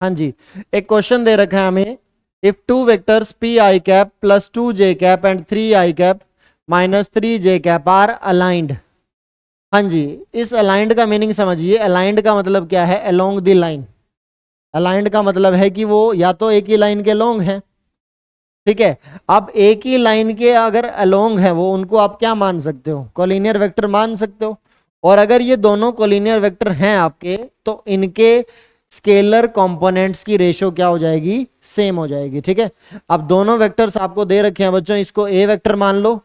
हाँ जी, एक क्वेश्चन दे रखा है हमें if two vectors P I cap plus 2j cap and 3i cap minus 3j cap are aligned. हाँ जी, इस अलाइंड का मीनिंग समझिए। अलाइंड का मतलब क्या है? Along the line. अलाइंड का मतलब है कि वो या तो एक ही लाइन के लॉन्ग हैं, ठीक है। अब एक ही लाइन के अगर अलोंग है वो, उनको आप क्या मान सकते हो? कोलिनियर वेक्टर मान सकते हो। और अगर ये दोनों कोलिनियर वेक्टर हैं आपके, तो इनके स्केलर कंपोनेंट्स की रेशियो क्या हो जाएगी? सेम हो जाएगी, ठीक है। अब दोनों वेक्टर्स आपको दे रखे हैं बच्चों, इसको ए वेक्टर मान लो।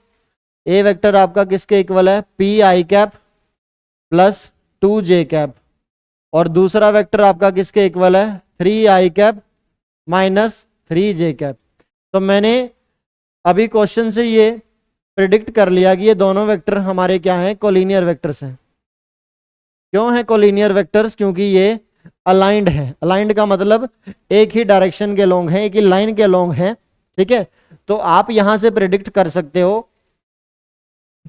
ए वेक्टर आपका किसके इक्वल है? P I cap plus 2j cap. और दूसरा वेक्टर आपका किसके इक्वल है? 3i cap minus 3j cap. तो मैंने अभी क्वेश्चन से ये प्रिडिक्ट कर लिया कि ये दोनों वेक्टर हमारे क्या हैं? कोलिनियर वेक्टर्स हैं। क्यों है कोलिनियर वेक्टर्स? क्योंकि ये अलाइंड है। अलाइंड का मतलब एक ही डायरेक्शन के लॉन्ग हैं, एक ही लाइन के लॉन्ग हैं, ठीक है। तो आप यहां से प्रिडिक्ट कर सकते हो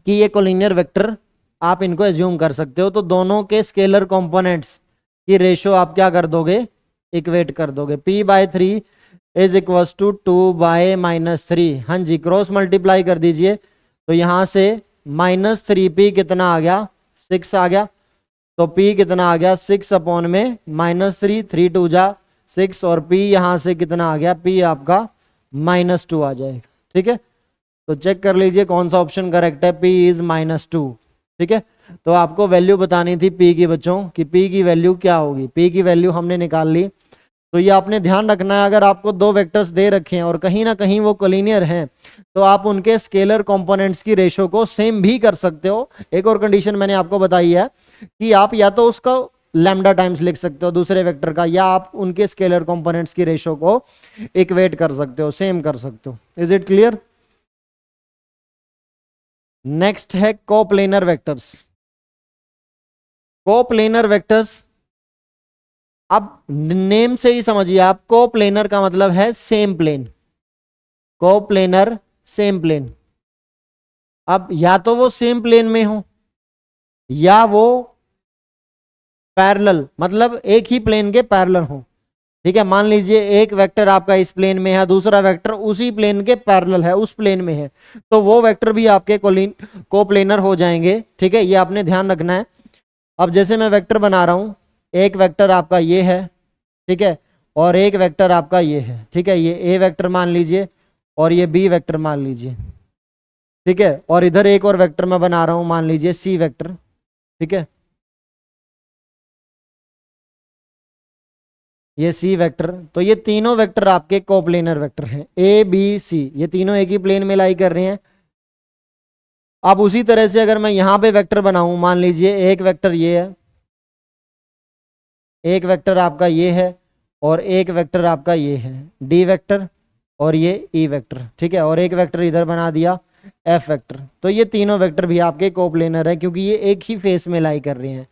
कि ये कोलिनियर वेक्टर, आप इनको एज्यूम कर सकते हो। तो दोनों के स्केलर कंपोनेंट्स की रेशियो आप क्या कर दोगे? इक्वेट कर दोगे। p/3 is equal to 2/-3। हाँ जी, क्रॉस मल्टीप्लाई कर दीजिए। तो यहां से -3p कितना आ गया? 6 आ गया। तो p कितना आ गया? 6 अपॉन में -3, 3 2 जा 6, और p यहां से कितना आ गया? p आपका -2 आ जाएगा, ठीक है। तो चेक कर लीजिए कौन सा ऑप्शन करेक्ट है। p इज -2, ठीक है। तो आपको वैल्यू बतानी थी p की बच्चों, कि p की वैल्यू क्या होगी। p की वैल्यू हमने निकाल ली। तो ये आपने ध्यान रखना है, अगर आपको दो वेक्टर्स दे रखे हैं और कहीं ना कहीं वो कोलिनियर हैं, तो आप उनके स्केलर कंपोनेंट्स की रेशियो को सेम भी कर सकते हो। एक और कंडीशन मैंने आपको बताई है कि आप या तो उसका लैम्डा टाइम्स लिख सकते हो दूसरे वेक्टर का, या आप उनके स्केलर कंपोनेंट्स की रेशियो को इक्वेट कर सकते हो, सेम कर सकते हो। Is it clear? नेक्स्ट है कोप्लेनर वेक्टर्स। कोप्लेनर वेक्टर्स, अब नेम से ही समझिए आप, कोप्लेनर का मतलब है same plane. Coplanar same plane. अब या तो वो सेम प्लेन में हो, या वो पैरेलल, मतलब एक ही प्लेन के पैरेलल हो, ठीक है। मान लीजिए एक वेक्टर आपका इस प्लेन में है, दूसरा वेक्टर उसी प्लेन के पैरेलल है, उस प्लेन में है, तो वो वेक्टर भी आपके कोप्लेनर हो जाएंगे, ठीक है। ये आपने ध्यान रखना है। अब जैसे मैं वेक्टर बना रहा हूं, एक वेक्टर आपका ये है, ठीक है, और एक वेक्टर आपका ये है, ठीक है। ये ए वेक्टर मान लीजिए और ये बी वेक्टर मान लीजिए, ठीक है। और इधर एक और वेक्टर मैं बना रहा हूं, मान लीजिए सी वेक्टर, ठीक है। ये सी वेक्टर, तो ये तीनों वेक्टर आपके कोप्लेनर वेक्टर हैं, ए बी सी, ये तीनों एक ही प्लेन में लाई कर रहे हैं। अब उसी तरह से अगर मैं यहां पे वेक्टर बनाऊं, मान लीजिए एक वेक्टर ये है, एक वेक्टर आपका ये है, और एक वेक्टर आपका ये है डी वेक्टर, और ये ई वेक्टर, ठीक है। और एक वेक्टर इधर बना दिया एफ वेक्टर। तो ये तीनों वेक्टर भी आपके कोप्लेनर है, क्योंकि ये एक ही फेस में लाई कर रहे हैं,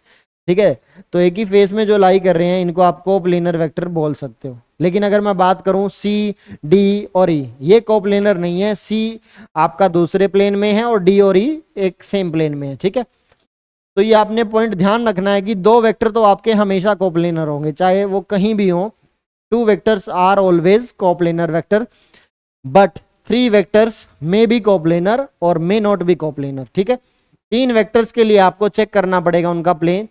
ठीक है। तो एक ही फेस में जो लाई कर रहे हैं, इनको आप कोप्लेनर वेक्टर बोल सकते हो। लेकिन अगर मैं बात करूं सी डी और ई, ये कोप्लेनर नहीं है। सी आपका दूसरे प्लेन में है और डी और ई एक सेम प्लेन में है, ठीक है। तो ये आपने पॉइंट ध्यान रखना है कि दो वेक्टर तो आपके हमेशा कोप्लेनर होंगे, चाहे वो कहीं भी हो। Two vectors are always coplanar vector, but three vectors may be coplanar और मे नॉट बी कोप्लेनर, ठीक है। तीन वेक्टर्स के लिए आपको चेक करना पड़ेगा उनका प्लेन,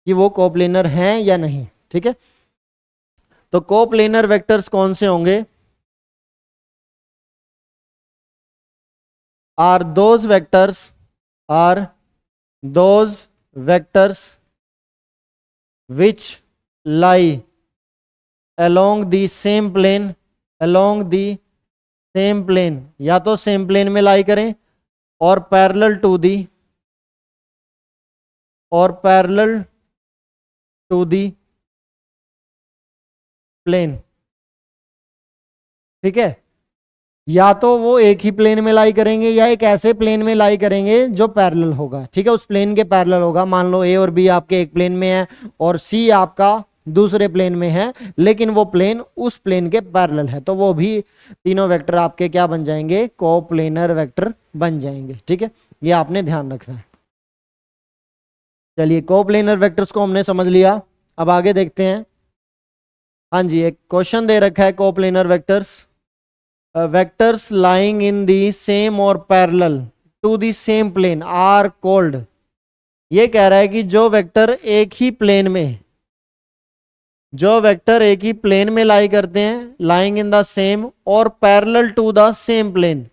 कि वो कोप्लेनर हैं या नहीं, ठीक है। तो कोप्लेनर वेक्टर्स कौन से होंगे? Are those vectors which lie along the same plane, along the same plane, या तो सेम प्लेन में लाई करें और पैरेलल टू दी प्लेन, ठीक है। या तो वो एक ही प्लेन में लाई करेंगे, या एक ऐसे प्लेन में लाई करेंगे जो पैरेलल होगा, ठीक है, उस प्लेन के पैरेलल होगा। मान लो ए और बी आपके एक प्लेन में है और सी आपका दूसरे प्लेन में है, लेकिन वो प्लेन उस प्लेन के पैरेलल है, तो वो भी तीनों वेक्टर आपके क्या बन जाएंगे? कोप्लेनर वेक्टर बन जाएंगे, ठीक है। ये आपने ध्यान रखना है। चलिए, कोप्लेनर वेक्टर्स को हमने समझ लिया। अब आगे देखते हैं। हाँ जी, एक क्वेश्चन दे रखा है coplanar vectors. Vectors lying in the same और parallel to the same plane are called. ये कह रहा है कि जो वेक्टर एक ही प्लेन में, जो वेक्टर एक ही प्लेन में लाई करते हैं, लाइंग इन द सेम और parallel to the same plane,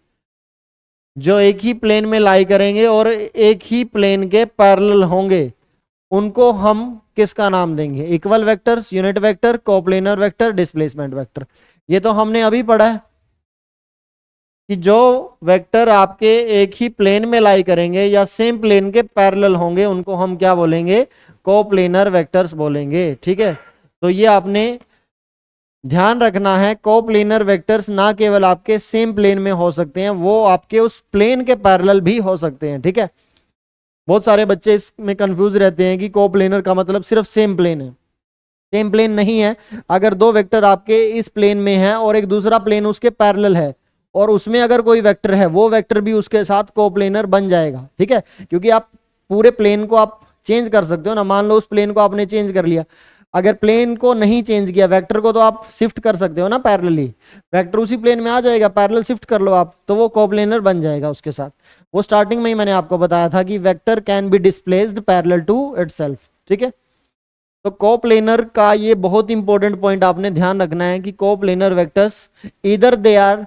जो एक ही प्लेन में लाई करेंगे और एक ही प्लेन के पैरेलल होंगे, उनको हम किसका नाम देंगे? Equal vectors, unit vector, coplanar vector, displacement vector. ये तो हमने अभी पढ़ा है कि जो वेक्टर आपके एक ही प्लेन में लाई करेंगे या सेम प्लेन के पैरेलल होंगे, उनको हम क्या बोलेंगे? कोप्लेनर वेक्टर्स बोलेंगे। ठीक है, तो ये आपने ध्यान रखना है, कोप्लेनर वेक्टर्स ना केवल आपके सेम प्लेन में हो सकते हैं, वो आपके उस प्लेन के पैरेलल भी हो सकते हैं। ठीक है, बहुत सारे बच्चे इसमें कंफ्यूज रहते हैं कि कोप्लेनर का मतलब सिर्फ सेम प्लेन है। सेम प्लेन नहीं है। अगर दो वेक्टर आपके इस प्लेन में है और एक दूसरा प्लेन उसके पैरेलल है और उसमें अगर कोई वेक्टर है, वो वेक्टर भी उसके साथ कोप्लेनर बन जाएगा। ठीक है, क्योंकि आप पूरे प्लेन को आप चेंज कर सकते हो ना। मान लो उस प्लेन को आपने चेंज कर लिया, अगर प्लेन को नहीं चेंज किया, वेक्टर को तो आप शिफ्ट कर सकते हो ना पैरेलली, वेक्टर उसी प्लेन में आ जाएगा, पैरेलल शिफ्ट कर लो आप, तो वो कोप्लेनर बन जाएगा उसके साथ। वो स्टार्टिंग में ही मैंने आपको बताया था कि vector can be displaced parallel to itself. ठीक है, तो कोप्लेनर का ये बहुत इंपॉर्टेंट पॉइंट आपने ध्यान रखना है कि कोप्लेनर वेक्टर्स इधर they are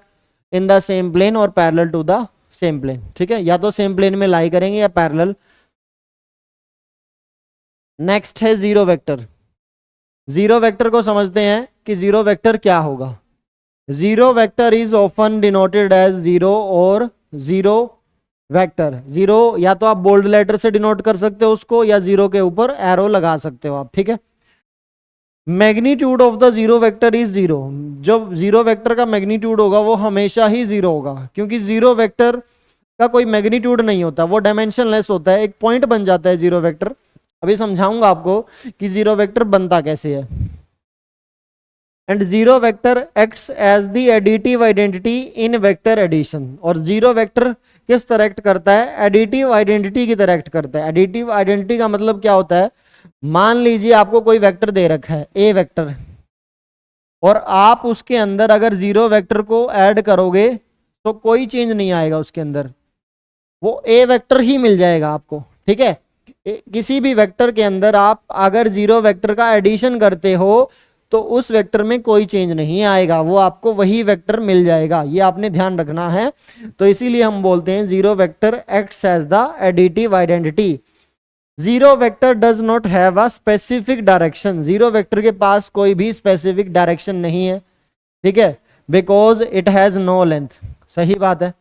in the same plane और parallel to the same plane. ठीक है, या तो सेम प्लेन में लाई करेंगे या पैरेलल। नेक्स्ट है जीरो वेक्टर। जीरो वेक्टर को समझते हैं कि जीरो वेक्टर क्या होगा। Zero vector is often denoted as zero और जीरो वेक्टर। जीरो या तो आप बोल्ड लेटर से डिनोट कर सकते हो उसको, या जीरो के ऊपर एरो लगा सकते हो आप। ठीक है, magnitude of the zero vector is zero. जो जीरो वेक्टर का मैग्नीट्यूड होगा वो हमेशा ही जीरो होगा, क्योंकि जीरो वेक्टर का कोई मैग्नीट्यूड नहीं होता, वो डायमेंशनलेस होता है, एक पॉइंट बन जाता है जीरो वेक्टर। अभी समझाऊंगा आपको कि जीरो वेक्टर बनता कैसे है। And zero vector acts as the additive identity in vector addition. और जीरो वेक्टर किस तरह एक्ट करता है? एडिटिव आइडेंटिटी की तरह एक्ट करता है। एडिटिव आइडेंटिटी का मतलब क्या होता है? मान लीजिए आपको कोई वेक्टर दे रखा है, ए वेक्टर, और आप उसके अंदर अगर जीरो वेक्टर को ऐड करोगे तो कोई चेंज नहीं आएगा उसके अंदर, वो ए वेक्टर ही मिल जाएगा आपको। ठीक है, किसी भी वेक्टर के अंदर आप अगर जीरो वेक्टर का एडिशन करते हो तो उस वेक्टर में कोई चेंज नहीं आएगा, वो आपको वही वेक्टर मिल जाएगा। ये आपने ध्यान रखना है। तो इसीलिए हम बोलते हैं zero vector acts as the additive identity. Zero vector does not have a specific direction. Zero vector के पास कोई भी स्पेसिफिक डायरेक्शन नहीं है। ठीक है, because it has no length. सही बात है,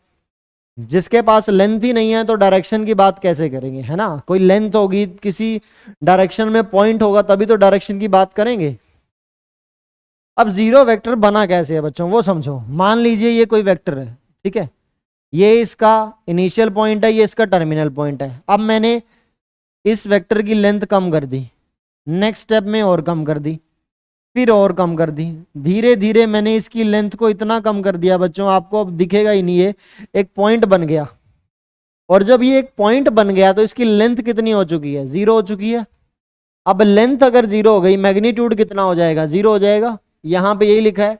जिसके पास लेंथ ही नहीं है तो डायरेक्शन की बात कैसे करेंगे, है ना। कोई लेंथ होगी, किसी डायरेक्शन में पॉइंट होगा, तभी तो डायरेक्शन की बात करेंगे। अब जीरो वेक्टर बना कैसे है बच्चों, वो समझो। मान लीजिए ये कोई वेक्टर है, ठीक है, ये इसका इनिशियल पॉइंट है, ये इसका टर्मिनल पॉइंट है। अब मैंने इस वेक्टर की लेंथ कम कर दी, नेक्स्ट स्टेप में और कम कर दी, फिर और कम कर दी, धीरे धीरे मैंने इसकी लेंथ को इतना कम कर दिया बच्चों, आपको अब दिखेगा ही नहीं, ये एक पॉइंट बन गया। और जब ये एक पॉइंट बन गया तो इसकी लेंथ कितनी हो चुकी है? जीरो हो चुकी है। अब लेंथ अगर जीरो हो गई, मैग्नीट्यूड कितना हो जाएगा? जीरो हो जाएगा। यहां पे यही लिखा है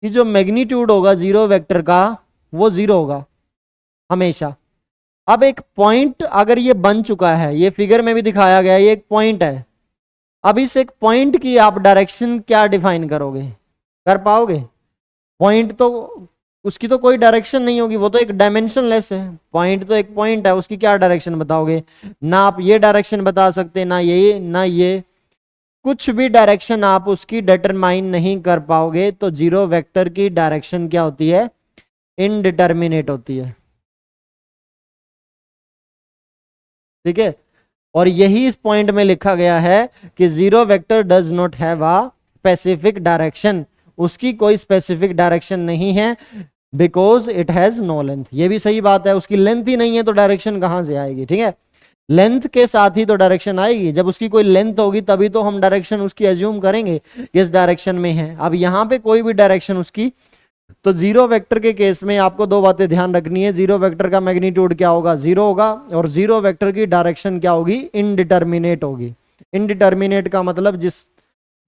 कि जो मैग्नीट्यूड होगा जीरो वेक्टर का वो जीरो होगा हमेशा। अब एक पॉइंट अगर ये बन चुका है, ये फिगर में भी दिखाया गया है, ये एक पॉइंट है। अब इस एक पॉइंट की आप डायरेक्शन क्या डिफाइन करोगे? कर पाओगे? पॉइंट तो उसकी तो कोई डायरेक्शन नहीं होगी, वो तो एक डायमेंशनलेस है। पॉइंट तो एक पॉइंट है, उसकी क्या डायरेक्शन बताओगे? ना आप ये डायरेक्शन बता सकते, ना ये, ना ये, कुछ भी डायरेक्शन आप उसकी डिटरमाइन नहीं कर पाओगे। तो जीरो वेक्टर की डायरेक्शन क्या होती है? इनडिटर्मिनेट होती है। ठीक है, और यही इस पॉइंट में लिखा गया है कि zero vector does not have a specific direction. उसकी कोई स्पेसिफिक डायरेक्शन नहीं है, because it has no length. ये भी सही बात है, उसकी लेंथ ही नहीं है तो डायरेक्शन कहां से आएगी? ठीक है, लेंथ के साथ ही तो डायरेक्शन आएगी। जब उसकी कोई लेंथ होगी तभी तो हम डायरेक्शन उसकी एज्यूम करेंगे इस डायरेक्शन में है। अब यहां पे कोई भी डायरेक्शन उसकी, तो जीरो वेक्टर के केस में आपको दो बातें ध्यान रखनी है। जीरो वेक्टर का मैग्नीट्यूड क्या होगा? जीरो होगा। और जीरो वेक्टर की डायरेक्शन क्या होगी? इनडिटर्मिनेट होगी। इनडिटर्मिनेट का मतलब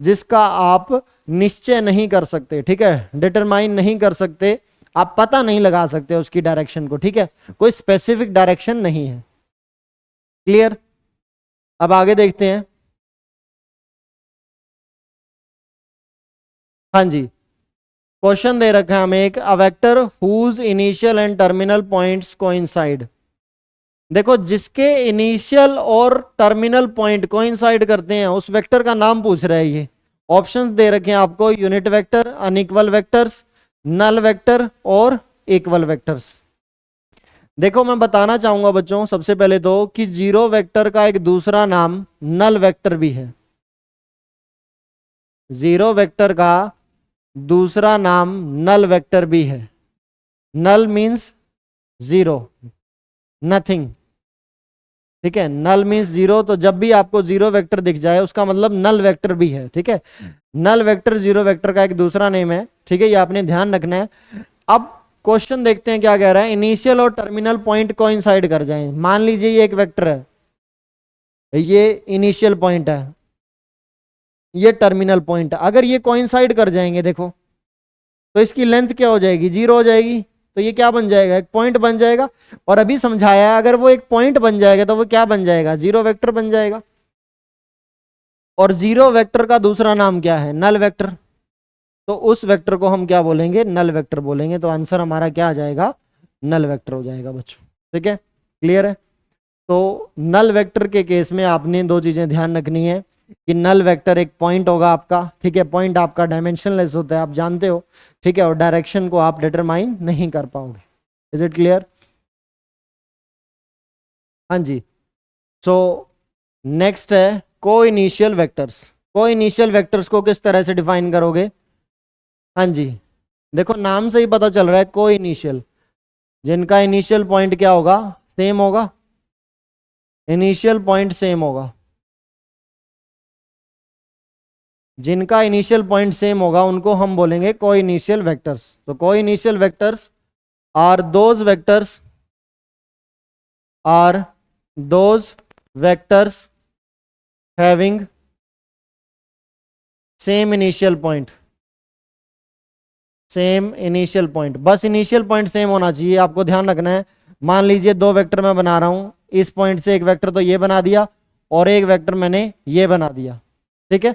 जिसका आप निश्चय नहीं कर सकते, ठीक है, डिटरमाइन नहीं कर सकते। आप पता नहीं लगा सकते उसकी डायरेक्शन को, ठीक है, कोई स्पेसिफिक डायरेक्शन नहीं है। क्लियर? अब आगे देखते हैं। हाँ जी, क्वेश्चन दे रखा है हमें एक, a vector whose initial and terminal points coincide. देखो, जिसके इनिशियल और टर्मिनल पॉइंट कोइंसाइड करते हैं उस वेक्टर का नाम पूछ रहा है ये। ऑप्शंस दे रखे हैं आपको, unit vector, unequal vectors, null vector और इक्वल वेक्टर्स। देखो, मैं बताना चाहूंगा बच्चों सबसे पहले तो कि जीरो वेक्टर का एक दूसरा नाम नल वेक्टर भी है। जीरो वेक्टर का दूसरा नाम नल वेक्टर भी है। नल मीन्स जीरो, नथिंग, ठीक है, नल मीन्स जीरो। तो जब भी आपको जीरो वेक्टर दिख जाए उसका मतलब नल वेक्टर भी है, ठीक है। नल वेक्टर जीरो वेक्टर का एक दूसरा नेम है, ठीक है, ये आपने ध्यान रखना है। अब क्वेश्चन देखते हैं क्या कह रहा है, इनिशियल और टर्मिनल पॉइंट कोइंसाइड कर जाएं। मान लीजिए ये एक वेक्टर है, ये इनिशियल पॉइंट है, ये टर्मिनल पॉइंट है। अगर ये कोइंसाइड कर जाएंगे देखो, तो इसकी लेंथ क्या हो जाएगी, जीरो हो जाएगी। तो ये क्या बन जाएगा, एक पॉइंट बन जाएगा। और अभी समझाया है, अगर वो एक पॉइंट बन जाएगा तो वो क्या बन जाएगा, जीरो वेक्टर बन जाएगा। और जीरो वेक्टर का दूसरा नाम क्या है, नल वेक्टर। तो उस वेक्टर को हम क्या बोलेंगे, नल वेक्टर बोलेंगे। तो आंसर हमारा क्या आ जाएगा, नल वेक्टर हो जाएगा बच्चों, ठीक है, क्लियर है। तो नल वेक्टर के केस में आपने दो चीजें ध्यान रखनी है कि नल वेक्टर एक पॉइंट होगा आपका, ठीक है, पॉइंट आपका डायमेंशनलेस होता है, आप जानते हो, ठीक है, और डायरेक्शन को आप डिटरमाइन नहीं कर पाओगे। Is it clear? हाँ जी। सो नेक्स्ट है को इनिशियल वेक्टर्स। को इनिशियल वेक्टर्स को किस तरह से डिफाइन करोगे? हाँ जी, देखो नाम से ही पता चल रहा है, को इनिशियल, जिनका इनिशियल पॉइंट क्या होगा, सेम होगा, इनिशियल पॉइंट सेम होगा। जिनका इनिशियल पॉइंट सेम होगा उनको हम बोलेंगे को इनिशियल वेक्टर्स। तो coinitial vectors are those vectors, are those vectors having same initial point, same initial point. बस इनिशियल पॉइंट सेम होना चाहिए, आपको ध्यान रखना है। मान लीजिए दो वेक्टर मैं बना रहा हूं, इस पॉइंट से एक वेक्टर तो ये बना दिया और एक वेक्टर मैंने ये बना दिया, ठीक है।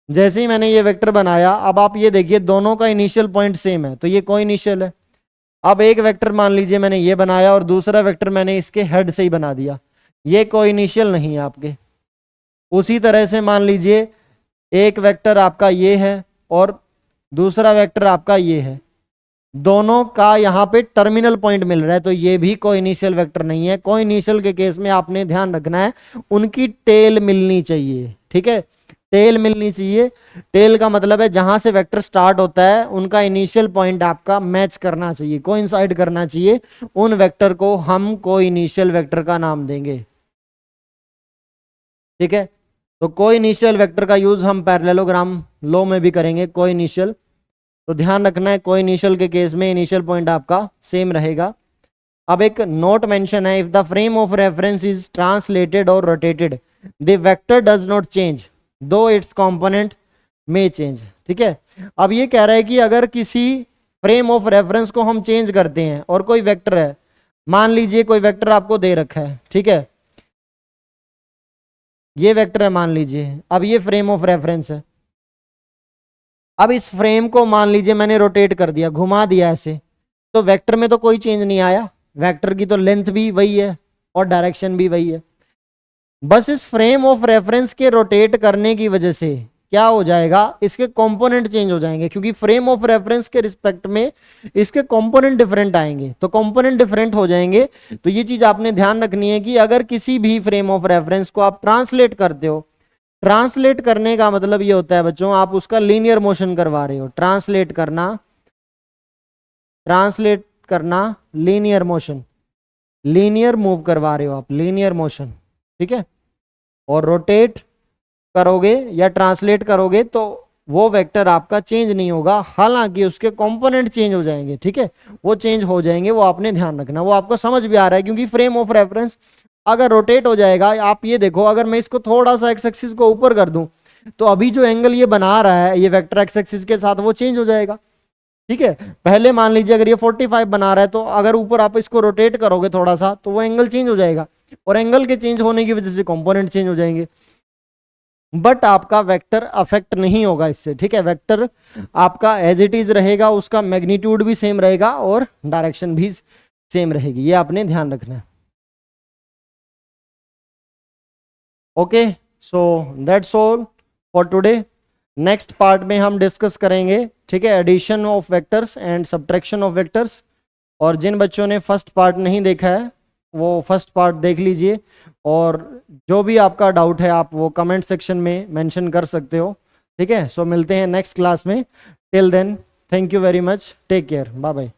जैसे ही मैंने ये वेक्टर बनाया, अब आप ये देखिए दोनों का इनिशियल पॉइंट सेम है, तो ये को इनिशियल है। अब एक वेक्टर मान लीजिए मैंने ये बनाया और दूसरा वेक्टर मैंने इसके हेड से ही बना दिया, ये को इनिशियल नहीं है आपके। उसी तरह से मान लीजिए एक वेक्टर आपका ये है और दूसरा वेक्टर आपका ये है, दोनों का यहाँ पे टर्मिनल पॉइंट मिल रहा है, तो ये भी को इनिशियल वेक्टर नहीं है। को इनिशियल के केस में आपने ध्यान रखना है उनकी टेल मिलनी चाहिए, ठीक है, टेल मिलनी चाहिए। टेल का मतलब है जहां से वेक्टर स्टार्ट होता है उनका इनिशियल पॉइंट आपका मैच करना चाहिए, कोइंसाइड करना चाहिए। उन वेक्टर को हम को इनिशियल वेक्टर का नाम देंगे, ठीक है। तो को इनिशियल वेक्टर का यूज हम पैरेललोग्राम लॉ में भी करेंगे, को इनिशियल। तो ध्यान रखना है को इनिशियल के केस में इनिशियल पॉइंट आपका सेम रहेगा। अब एक नोट मेंशन है, if the frame of reference is translated और rotated the vector does not change though its component में चेंज, ठीक है। अब ये कह रहा है कि अगर किसी फ्रेम ऑफ रेफरेंस को हम चेंज करते हैं और कोई वेक्टर है, मान लीजिए कोई वेक्टर आपको दे रखा है, ठीक है, ये वेक्टर है मान लीजिए, अब ये फ्रेम ऑफ रेफरेंस है। अब इस फ्रेम को मान लीजिए मैंने रोटेट कर दिया, घुमा दिया ऐसे, तो वेक्टर में तो कोई चेंज नहीं आया, वेक्टर की तो लेंथ भी वही है और डायरेक्शन भी वही है। बस इस फ्रेम ऑफ रेफरेंस के रोटेट करने की वजह से क्या हो जाएगा, इसके कंपोनेंट चेंज हो जाएंगे, क्योंकि फ्रेम ऑफ रेफरेंस के रिस्पेक्ट में इसके कंपोनेंट डिफरेंट आएंगे, तो कंपोनेंट डिफरेंट हो जाएंगे। तो ये चीज आपने ध्यान रखनी है कि अगर किसी भी फ्रेम ऑफ रेफरेंस को आप ट्रांसलेट करते हो, ट्रांसलेट करने का मतलब ये होता है बच्चों आप उसका लीनियर मोशन करवा रहे हो। ट्रांसलेट करना, ट्रांसलेट करना लीनियर मोशन, लीनियर मूव करवा रहे हो आप, लीनियर मोशन, ठीक है। और रोटेट करोगे या ट्रांसलेट करोगे तो वो वेक्टर आपका चेंज नहीं होगा, हालांकि उसके कंपोनेंट चेंज हो जाएंगे, ठीक है, वो चेंज हो जाएंगे, वो आपने ध्यान रखना। वो आपको समझ भी आ रहा है क्योंकि फ्रेम ऑफ रेफरेंस अगर रोटेट हो जाएगा, आप ये देखो अगर मैं इसको थोड़ा सा एक्स एक्सिस को ऊपर कर दूं तो अभी जो एंगल ये बना रहा है ये वेक्टर एक्स एक्सिस के साथ वो चेंज हो जाएगा, ठीक है। पहले मान लीजिए अगर ये 45 बना रहा है तो अगर ऊपर आप इसको रोटेट करोगे थोड़ा सा तो वो एंगल चेंज हो जाएगा, और एंगल के चेंज होने की वजह से कंपोनेंट चेंज हो जाएंगे, बट आपका वेक्टर अफेक्ट नहीं होगा इससे। ठीक है, वेक्टर आपका एज इट इज रहेगा, उसका मैग्नीट्यूड भी सेम रहेगा और डायरेक्शन भी सेम रहेगी, ये आपने ध्यान रखना है। Okay, so that's all for today. Next part में हम डिस्कस करेंगे, ठीक है, addition of vectors and subtraction of vectors. और जिन बच्चों ने फर्स्ट पार्ट नहीं देखा है वो फर्स्ट पार्ट देख लीजिए, और जो भी आपका डाउट है आप वो कमेंट सेक्शन में मेंशन कर सकते हो। ठीक है, सो मिलते हैं नेक्स्ट क्लास में। Till then, thank you very much, take care, bye bye.